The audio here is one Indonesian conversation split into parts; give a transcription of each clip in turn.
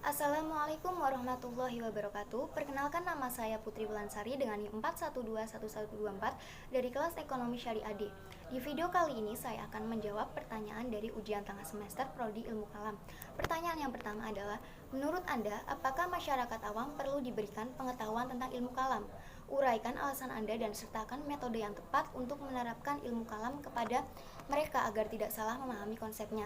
Assalamualaikum warahmatullahi wabarakatuh. Perkenalkan, nama saya Putri Wulansari dengan NIM 4121124 dari kelas Ekonomi Syariah D. Di video kali ini saya akan menjawab pertanyaan dari ujian tengah semester Prodi Ilmu Kalam. Pertanyaan yang pertama adalah, menurut Anda, apakah masyarakat awam perlu diberikan pengetahuan tentang ilmu kalam? Uraikan alasan Anda dan sertakan metode yang tepat untuk menerapkan ilmu kalam kepada mereka agar tidak salah memahami konsepnya.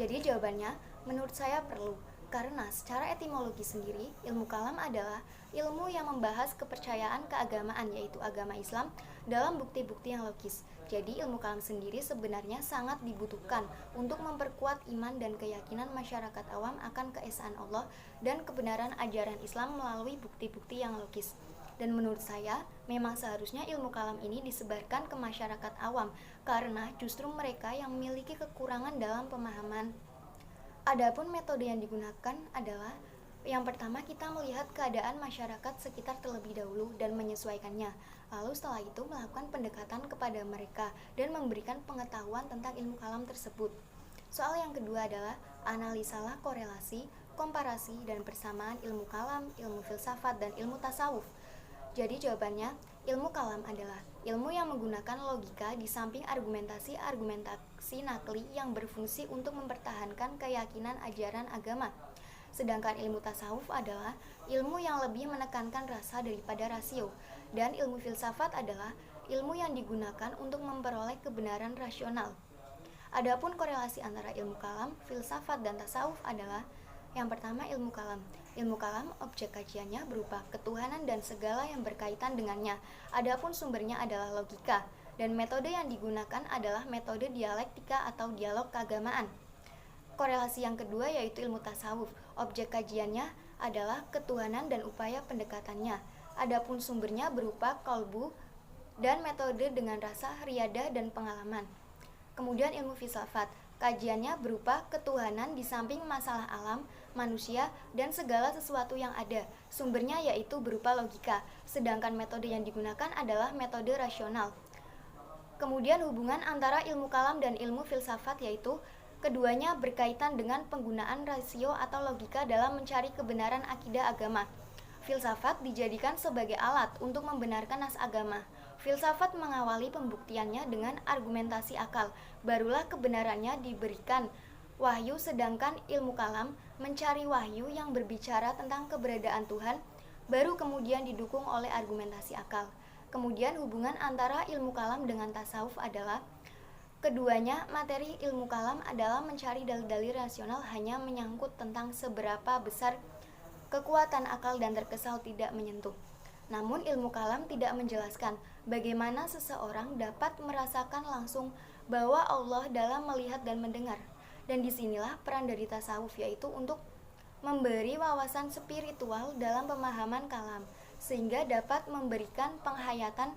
Jadi jawabannya, menurut saya perlu. Karena secara etimologi sendiri, ilmu kalam adalah ilmu yang membahas kepercayaan keagamaan, yaitu agama Islam, dalam bukti-bukti yang logis. Jadi ilmu kalam sendiri sebenarnya sangat dibutuhkan untuk memperkuat iman dan keyakinan masyarakat awam akan keesaan Allah dan kebenaran ajaran Islam melalui bukti-bukti yang logis. Dan menurut saya, memang seharusnya ilmu kalam ini disebarkan ke masyarakat awam, karena justru mereka yang memiliki kekurangan dalam pemahaman. Adapun metode yang digunakan adalah, yang pertama, kita melihat keadaan masyarakat sekitar terlebih dahulu dan menyesuaikannya. Lalu setelah itu melakukan pendekatan kepada mereka dan memberikan pengetahuan tentang ilmu kalam tersebut. Soal yang kedua adalah, analisalah korelasi, komparasi, dan persamaan ilmu kalam, ilmu filsafat, dan ilmu tasawuf. Jadi jawabannya, ilmu kalam adalah ilmu yang menggunakan logika di samping argumentasi nakli yang berfungsi untuk mempertahankan keyakinan ajaran agama. Sedangkan ilmu tasawuf adalah ilmu yang lebih menekankan rasa daripada rasio. Dan ilmu filsafat adalah ilmu yang digunakan untuk memperoleh kebenaran rasional. Adapun korelasi antara ilmu kalam, filsafat, dan tasawuf adalah, yang pertama, ilmu kalam. Ilmu kalam, objek kajiannya berupa ketuhanan dan segala yang berkaitan dengannya. Adapun sumbernya adalah logika, dan metode yang digunakan adalah metode dialektika atau dialog keagamaan. Korelasi yang kedua yaitu ilmu tasawuf. Objek kajiannya adalah ketuhanan dan upaya pendekatannya. Adapun sumbernya berupa qalbu dan metode dengan rasa, riyadah, dan pengalaman. Kemudian ilmu filsafat. Kajiannya berupa ketuhanan di samping masalah alam, manusia, dan segala sesuatu yang ada. Sumbernya yaitu berupa logika, sedangkan metode yang digunakan adalah metode rasional. Kemudian hubungan antara ilmu kalam dan ilmu filsafat yaitu keduanya berkaitan dengan penggunaan rasio atau logika dalam mencari kebenaran akidah agama. Filsafat dijadikan sebagai alat untuk membenarkan nas agama. Filsafat mengawali pembuktiannya dengan argumentasi akal, barulah kebenarannya diberikan wahyu, sedangkan ilmu kalam mencari wahyu yang berbicara tentang keberadaan Tuhan, baru kemudian didukung oleh argumentasi akal. Kemudian hubungan antara ilmu kalam dengan tasawuf adalah, keduanya materi ilmu kalam adalah mencari dalil-dalil rasional, hanya menyangkut tentang seberapa besar kekuatan akal dan terkesan tidak menyentuh. Namun ilmu kalam tidak menjelaskan bagaimana seseorang dapat merasakan langsung bahwa Allah dalam melihat dan mendengar. Dan disinilah peran dari tasawuf, yaitu untuk memberi wawasan spiritual dalam pemahaman kalam, sehingga dapat memberikan penghayatan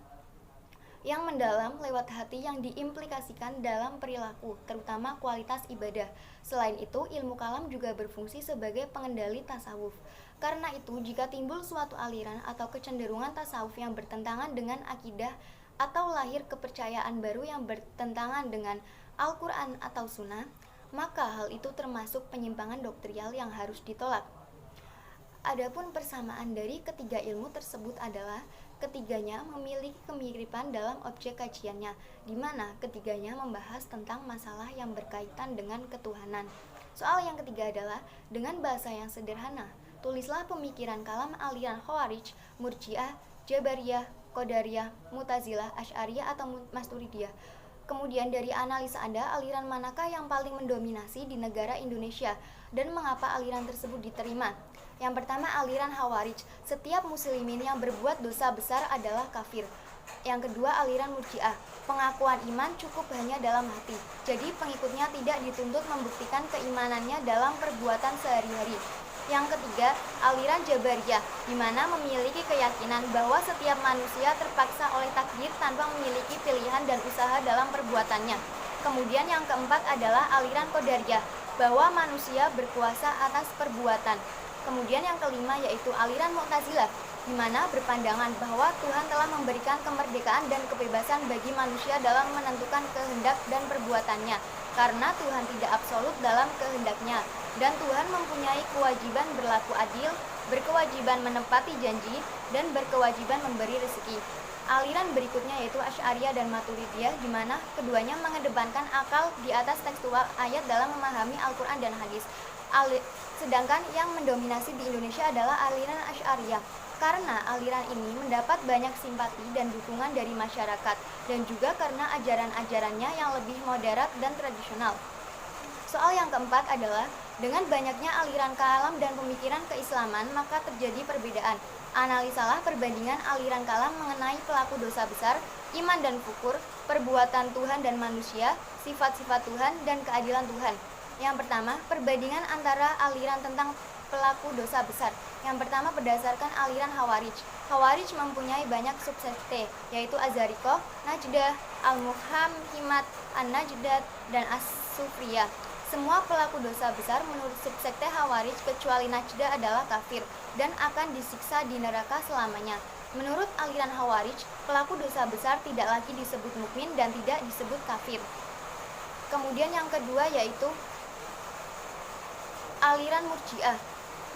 yang mendalam lewat hati yang diimplikasikan dalam perilaku, terutama kualitas ibadah. Selain itu, ilmu kalam juga berfungsi sebagai pengendali tasawuf. Karena itu, jika timbul suatu aliran atau kecenderungan tasawuf yang bertentangan dengan akidah atau lahir kepercayaan baru yang bertentangan dengan Al-Quran atau Sunnah, maka hal itu termasuk penyimpangan doktrial yang harus ditolak. Adapun persamaan dari ketiga ilmu tersebut adalah, ketiganya memiliki kemiripan dalam objek kajiannya, di mana ketiganya membahas tentang masalah yang berkaitan dengan ketuhanan. Soal yang ketiga adalah, dengan bahasa yang sederhana, tulislah pemikiran kalam aliran Khawarij, Murji'ah, Jabariyah, Qadariyah, Mu'tazilah, Asy'ariyah, atau Maturidiyah. Kemudian dari analisa Anda, aliran manakah yang paling mendominasi di negara Indonesia dan mengapa aliran tersebut diterima? Yang pertama, aliran Khawarij. Setiap muslimin yang berbuat dosa besar adalah kafir. Yang kedua, aliran Murji'ah. Pengakuan iman cukup hanya dalam hati. Jadi pengikutnya tidak dituntut membuktikan keimanannya dalam perbuatan sehari-hari. Yang ketiga, aliran Jabariyah, di mana memiliki keyakinan bahwa setiap manusia terpaksa oleh takdir tanpa memiliki pilihan dan usaha dalam perbuatannya. Kemudian yang keempat adalah aliran Qadariyah, bahwa manusia berkuasa atas perbuatan. Kemudian yang kelima yaitu aliran Mu'tazilah, di mana berpandangan bahwa Tuhan telah memberikan kemerdekaan dan kebebasan bagi manusia dalam menentukan kehendak dan perbuatannya. karena Tuhan tidak absolut dalam kehendaknya, dan Tuhan mempunyai kewajiban berlaku adil, berkewajiban menepati janji, dan berkewajiban memberi rezeki. Aliran berikutnya yaitu Asy'ariyah dan Maturidiyah, di mana keduanya mengedepankan akal di atas tekstual ayat dalam memahami Al-Quran dan hadis. Sedangkan yang mendominasi di Indonesia adalah aliran Asy'ariyah, karena aliran ini mendapat banyak simpati dan dukungan dari masyarakat, dan juga karena ajaran-ajarannya yang lebih moderat dan tradisional. Soal yang keempat adalah, dengan banyaknya aliran kalam dan pemikiran keislaman, maka terjadi perbedaan. Analisalah perbandingan aliran kalam mengenai pelaku dosa besar, iman dan kufur, perbuatan Tuhan dan manusia, sifat-sifat Tuhan, dan keadilan Tuhan. Yang pertama, perbandingan antara aliran tentang pelaku dosa besar. Yang pertama berdasarkan aliran Khawarij. Khawarij mempunyai banyak subsekte, yaitu Azarikoh, Najdah, Al-Muhamhimat, An-Najdat, dan As-Sufriyah. Semua pelaku dosa besar menurut subsekte Khawarij kecuali Najdah adalah kafir dan akan disiksa di neraka selamanya. Menurut aliran Khawarij, pelaku dosa besar tidak lagi disebut mukmin dan tidak disebut kafir. Kemudian yang kedua yaitu aliran Murji'ah.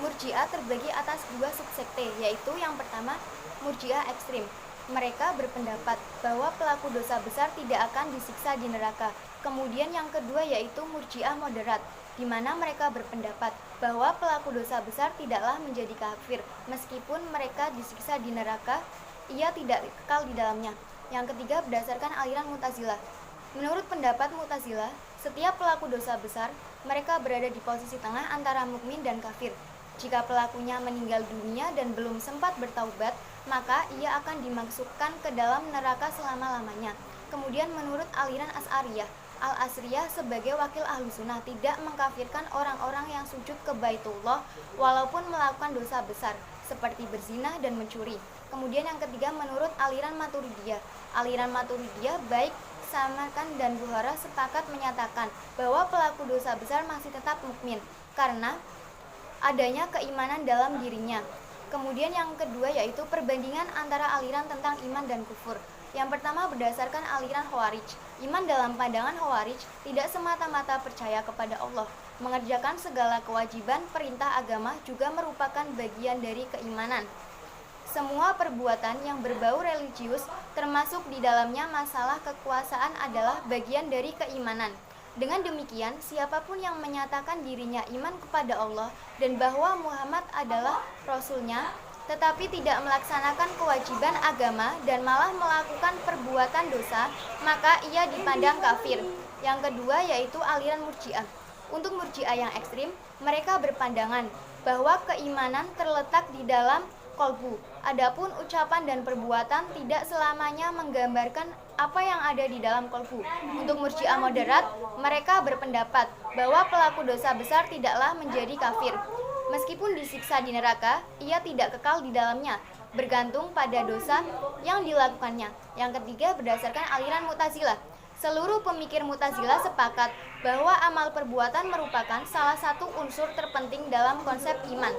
Murji'ah terbagi atas dua subsekte, yaitu yang pertama Murji'ah ekstrim. Mereka berpendapat bahwa pelaku dosa besar tidak akan disiksa di neraka. Kemudian yang kedua yaitu Murji'ah moderat, di mana mereka berpendapat bahwa pelaku dosa besar tidaklah menjadi kafir, meskipun mereka disiksa di neraka, ia tidak kekal di dalamnya. Yang ketiga berdasarkan aliran Mu'tazilah. Menurut pendapat Mu'tazilah, setiap pelaku dosa besar, mereka berada di posisi tengah antara mukmin dan kafir. Jika pelakunya meninggal dunia dan belum sempat bertaubat, maka ia akan dimasukkan ke dalam neraka selama-lamanya. Kemudian menurut aliran Asy'ariyah, Al-Asriyah sebagai wakil ahlu sunnah tidak mengkafirkan orang-orang yang sujud ke Baitullah walaupun melakukan dosa besar seperti berzina dan mencuri. Kemudian yang ketiga menurut aliran Maturidiyah. Aliran Maturidiyah baik Samarkan dan Bukhara sepakat menyatakan bahwa pelaku dosa besar masih tetap mukmin karena adanya keimanan dalam dirinya. Kemudian yang kedua yaitu perbandingan antara aliran tentang iman dan kufur. Yang pertama berdasarkan aliran Khawarij. Iman dalam pandangan Khawarij tidak semata-mata percaya kepada Allah. Mengerjakan segala kewajiban perintah agama juga merupakan bagian dari keimanan. Semua perbuatan yang berbau religius, termasuk di dalamnya masalah kekuasaan adalah bagian dari keimanan. Dengan demikian, siapapun yang menyatakan dirinya iman kepada Allah dan bahwa Muhammad adalah Rasul-Nya, tetapi tidak melaksanakan kewajiban agama dan malah melakukan perbuatan dosa, maka ia dipandang kafir. Yang kedua yaitu aliran Murji'ah. Untuk Murji'ah yang ekstrim, mereka berpandangan bahwa keimanan terletak di dalam kolbu. Adapun ucapan dan perbuatan tidak selamanya menggambarkan apa yang ada di dalam kolbu. Untuk Murji'ah moderat, mereka berpendapat bahwa pelaku dosa besar tidaklah menjadi kafir. Meskipun disiksa di neraka, ia tidak kekal di dalamnya, bergantung pada dosa yang dilakukannya. Yang ketiga berdasarkan aliran Mu'tazilah. Seluruh pemikir Mu'tazilah sepakat bahwa amal perbuatan merupakan salah satu unsur terpenting dalam konsep iman.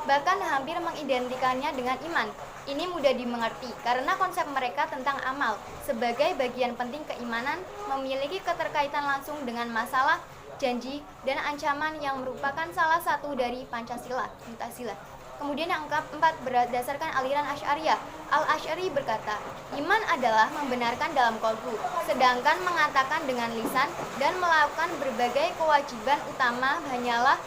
Bahkan hampir mengidentikannya dengan iman. Ini mudah dimengerti karena konsep mereka tentang amal sebagai bagian penting keimanan memiliki keterkaitan langsung dengan masalah, janji, dan ancaman yang merupakan salah satu dari Pancasila, Mu'tazilah. Kemudian yang keempat berdasarkan aliran Asy'ariyah. Al-Asy'ari berkata, iman adalah membenarkan dalam kolbu, sedangkan mengatakan dengan lisan dan melakukan berbagai kewajiban utama hanyalah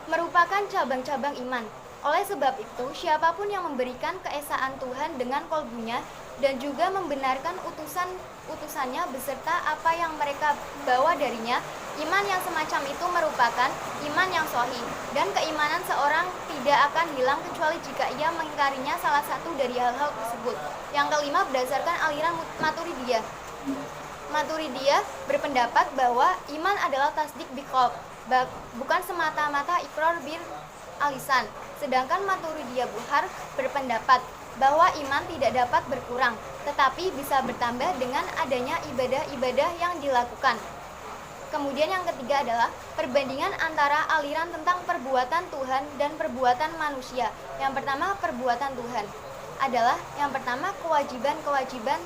merupakan cabang-cabang iman. Oleh sebab itu, siapapun yang memberikan keesaan Tuhan dengan kolbunya dan juga membenarkan utusannya beserta apa yang mereka bawa darinya, iman yang semacam itu merupakan iman yang sahih, dan keimanan seorang tidak akan hilang kecuali jika ia mengingkarinya salah satu dari hal-hal tersebut. Yang kelima berdasarkan aliran Maturidiyah. Maturidiyah berpendapat bahwa iman adalah tasdik biqalb, bukan semata-mata ikrar bil alisan. Sedangkan Maturidiyah Bukhar berpendapat bahwa iman tidak dapat berkurang, tetapi bisa bertambah dengan adanya ibadah-ibadah yang dilakukan. Kemudian yang ketiga adalah perbandingan antara aliran tentang perbuatan Tuhan dan perbuatan manusia. Yang pertama perbuatan Tuhan adalah yang pertama kewajiban-kewajiban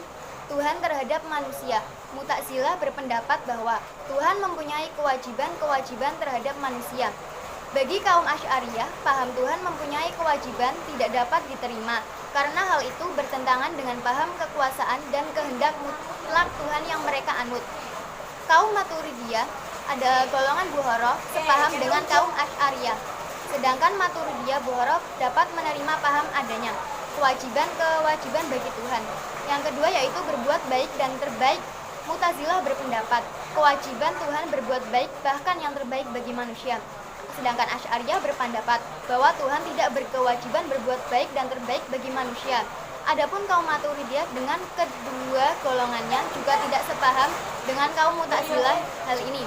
Tuhan terhadap manusia. Mu'tazilah berpendapat bahwa Tuhan mempunyai kewajiban-kewajiban terhadap manusia. Bagi kaum Asy'ariyah, paham Tuhan mempunyai kewajiban tidak dapat diterima, karena hal itu bertentangan dengan paham kekuasaan dan kehendak mutlak Tuhan yang mereka anut. Kaum Maturidiyah adalah golongan Bukhara sepaham dengan kaum Asy'ariyah. Sedangkan Maturidiyah Bukhara dapat menerima paham adanya kewajiban-kewajiban bagi Tuhan. Yang kedua yaitu berbuat baik dan terbaik. Mu'tazilah berpendapat kewajiban Tuhan berbuat baik bahkan yang terbaik bagi manusia. Sedangkan Asy'ariyah berpendapat bahwa Tuhan tidak berkewajiban berbuat baik dan terbaik bagi manusia. Adapun kaum Maturidiyah dengan kedua golongannya juga tidak sepaham dengan kaum Mu'tazilah hal ini.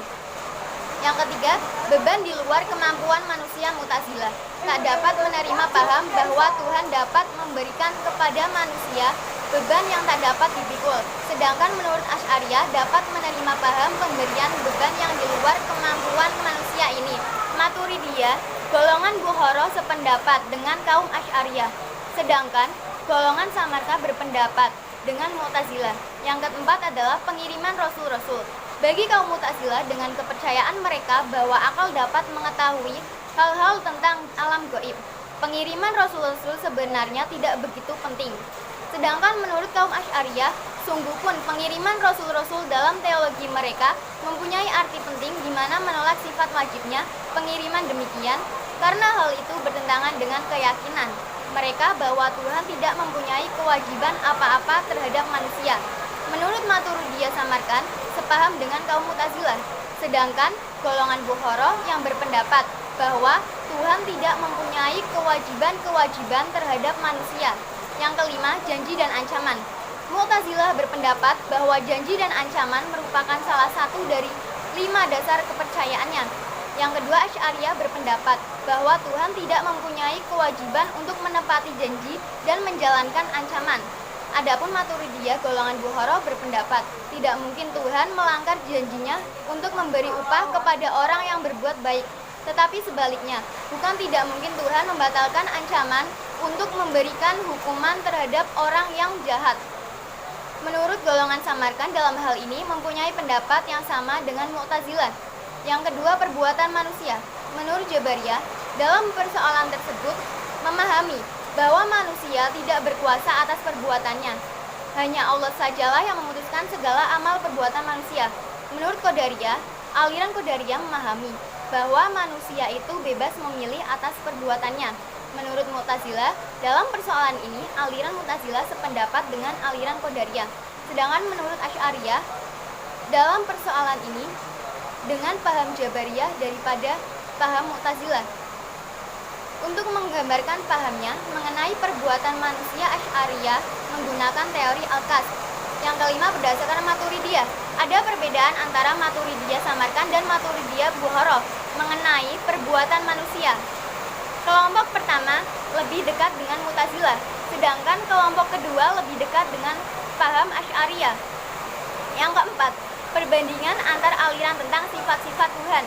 Yang ketiga, beban di luar kemampuan manusia. Mu'tazilah tak dapat menerima paham bahwa Tuhan dapat memberikan kepada manusia beban yang tak dapat dipikul. Sedangkan menurut Asy'ariyah dapat menerima paham pemberian beban yang di luar kemampuan manusia ini. Maturidiyah, golongan Bukhara sependapat dengan kaum Asy'ariyah. Sedangkan golongan Samarkand berpendapat dengan Mu'tazilah. Yang keempat adalah pengiriman rasul-rasul. Bagi kaum Mu'tazilah dengan kepercayaan mereka bahwa akal dapat mengetahui hal-hal tentang alam gaib, pengiriman rasul-rasul sebenarnya tidak begitu penting. Sedangkan menurut kaum Asy'ariyah, sungguh pun pengiriman rasul-rasul dalam teologi mereka mempunyai arti penting di mana menolak sifat wajibnya pengiriman demikian karena hal itu bertentangan dengan keyakinan mereka bahwa Tuhan tidak mempunyai kewajiban apa-apa terhadap manusia. Menurut Maturidiyah Samarkand sepaham dengan kaum Mu'tazilah. Sedangkan golongan Bukhara yang berpendapat bahwa Tuhan tidak mempunyai kewajiban-kewajiban terhadap manusia. Yang kelima, janji dan ancaman. Mu'tazilah berpendapat bahwa janji dan ancaman merupakan salah satu dari 5 dasar kepercayaannya. Yang kedua, Asy'ariyah berpendapat bahwa Tuhan tidak mempunyai kewajiban untuk menepati janji dan menjalankan ancaman. Adapun Maturidiyah golongan Bukhara berpendapat tidak mungkin Tuhan melanggar janjinya untuk memberi upah kepada orang yang berbuat baik. Tetapi sebaliknya, bukan tidak mungkin Tuhan membatalkan ancaman untuk memberikan hukuman terhadap orang yang jahat. Menurut golongan Samarkand dalam hal ini mempunyai pendapat yang sama dengan Mu'tazilah. Yang kedua, perbuatan manusia. Menurut Jabariyah, dalam persoalan tersebut memahami bahwa manusia tidak berkuasa atas perbuatannya. Hanya Allah sajalah yang memutuskan segala amal perbuatan manusia. Menurut Qadariyah, aliran Qadariyah memahami bahwa manusia itu bebas memilih atas perbuatannya. Menurut Mu'tazilah, dalam persoalan ini aliran Mu'tazilah sependapat dengan aliran Qadariyah. Sedangkan menurut Asy'ariyah, dalam persoalan ini dengan paham Jabariyah daripada paham Mu'tazilah. Untuk menggambarkan pahamnya mengenai perbuatan manusia, Asy'ariyah menggunakan teori Al-Kas. Yang kelima, berdasarkan Maturidiyah. Ada perbedaan antara Maturidiyah Samarkand dan Maturidiyah Bukhara mengenai perbuatan manusia. Kelompok pertama lebih dekat dengan Mu'tazilah, sedangkan kelompok kedua lebih dekat dengan paham Asy'ariyah. Yang keempat, perbandingan antar aliran tentang sifat-sifat Tuhan.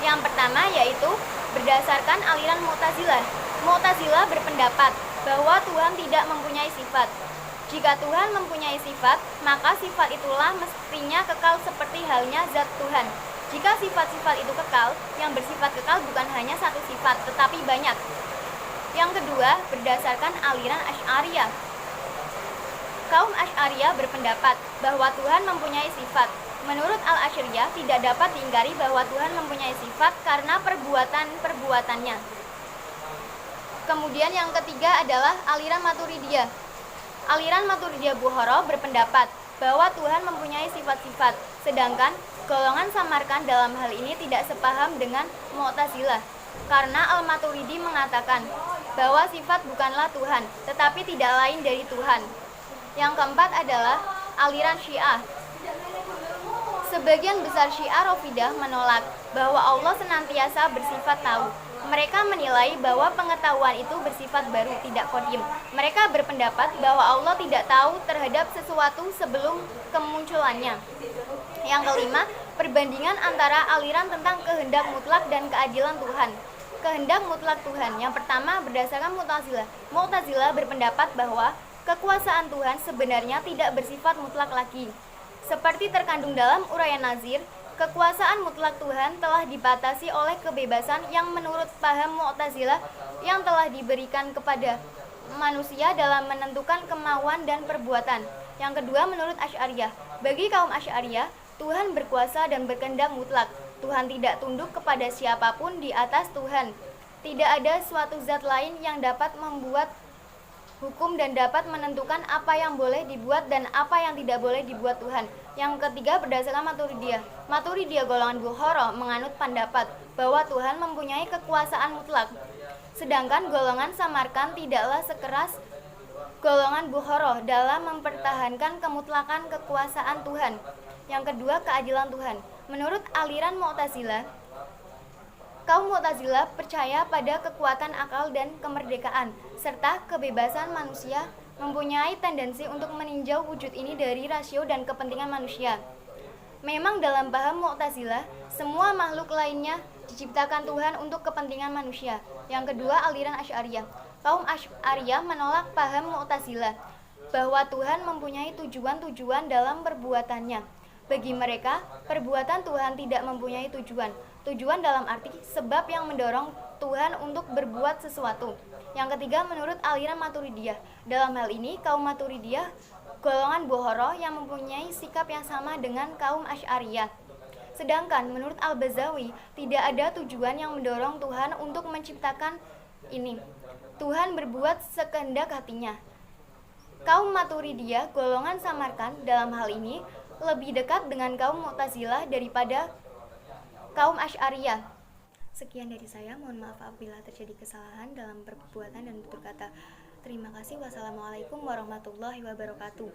Yang pertama yaitu berdasarkan aliran Mu'tazilah. Mu'tazilah berpendapat bahwa Tuhan tidak mempunyai sifat. Jika Tuhan mempunyai sifat, maka sifat itulah mestinya kekal seperti halnya zat Tuhan. Jika sifat-sifat itu kekal, yang bersifat kekal bukan hanya satu sifat, tetapi banyak. Yang kedua, berdasarkan aliran Asy'ariyah. Kaum Asy'ariyah berpendapat bahwa Tuhan mempunyai sifat. Menurut Al-Asy'ariyah, tidak dapat diingkari bahwa Tuhan mempunyai sifat karena perbuatan-perbuatannya. Kemudian yang ketiga adalah aliran Maturidiyah. Aliran Maturidiyah Bukhara berpendapat bahwa Tuhan mempunyai sifat-sifat, sedangkan golongan Samarkand dalam hal ini tidak sepaham dengan Mu'tazilah. Karena Al-Maturidi mengatakan bahwa sifat bukanlah Tuhan, tetapi tidak lain dari Tuhan. Yang keempat adalah aliran Syiah. Sebagian besar Syiah Rafidah menolak bahwa Allah senantiasa bersifat tahu. Mereka menilai bahwa pengetahuan itu bersifat baru, tidak qadim. Mereka berpendapat bahwa Allah tidak tahu terhadap sesuatu sebelum kemunculannya. Yang kelima, perbandingan antara aliran tentang kehendak mutlak dan keadilan Tuhan. Kehendak mutlak Tuhan. Yang pertama berdasarkan Mu'tazilah. Mu'tazilah berpendapat bahwa kekuasaan Tuhan sebenarnya tidak bersifat mutlak lagi. Seperti terkandung dalam uraian Nazir, kekuasaan mutlak Tuhan telah dibatasi oleh kebebasan yang menurut paham Mu'tazilah yang telah diberikan kepada manusia dalam menentukan kemauan dan perbuatan. Yang kedua, menurut Asy'ariyah, bagi kaum Asy'ariyah, Tuhan berkuasa dan berkehendak mutlak. Tuhan tidak tunduk kepada siapapun di atas Tuhan. Tidak ada suatu zat lain yang dapat membuat hukum dan dapat menentukan apa yang boleh dibuat dan apa yang tidak boleh dibuat Tuhan. Yang ketiga, berdasarkan Maturidiyah. Maturidiyah golongan Bukhara menganut pendapat bahwa Tuhan mempunyai kekuasaan mutlak. Sedangkan golongan Samarkand tidaklah sekeras golongan Bukhara dalam mempertahankan kemutlakan kekuasaan Tuhan. Yang kedua, keadilan Tuhan. Menurut aliran Mu'tazilah, kaum Mu'tazilah percaya pada kekuatan akal dan kemerdekaan, serta kebebasan manusia mempunyai tendensi untuk meninjau wujud ini dari rasio dan kepentingan manusia. Memang dalam paham Mu'tazilah, semua makhluk lainnya diciptakan Tuhan untuk kepentingan manusia. Yang kedua, aliran Asy'ariyah. Kaum Asy'ariyah menolak paham Mu'tazilah bahwa Tuhan mempunyai tujuan-tujuan dalam perbuatannya. Bagi mereka, perbuatan Tuhan tidak mempunyai tujuan. Tujuan dalam arti sebab yang mendorong Tuhan untuk berbuat sesuatu. Yang ketiga, menurut aliran Maturidiyah. Dalam hal ini, kaum Maturidiyah golongan Bukhara yang mempunyai sikap yang sama dengan kaum Asy'ariyah. Sedangkan menurut Al-Bazawi, tidak ada tujuan yang mendorong Tuhan untuk menciptakan ini. Tuhan berbuat sekehendak hatinya. Kaum Maturidiyah golongan Samarkand dalam hal ini lebih dekat dengan kaum Mu'tazilah daripada kaum Asy'ariyah. Sekian dari saya, mohon maaf apabila terjadi kesalahan dalam perbuatan dan tutur kata. Terima kasih. Wassalamualaikum warahmatullahi wabarakatuh.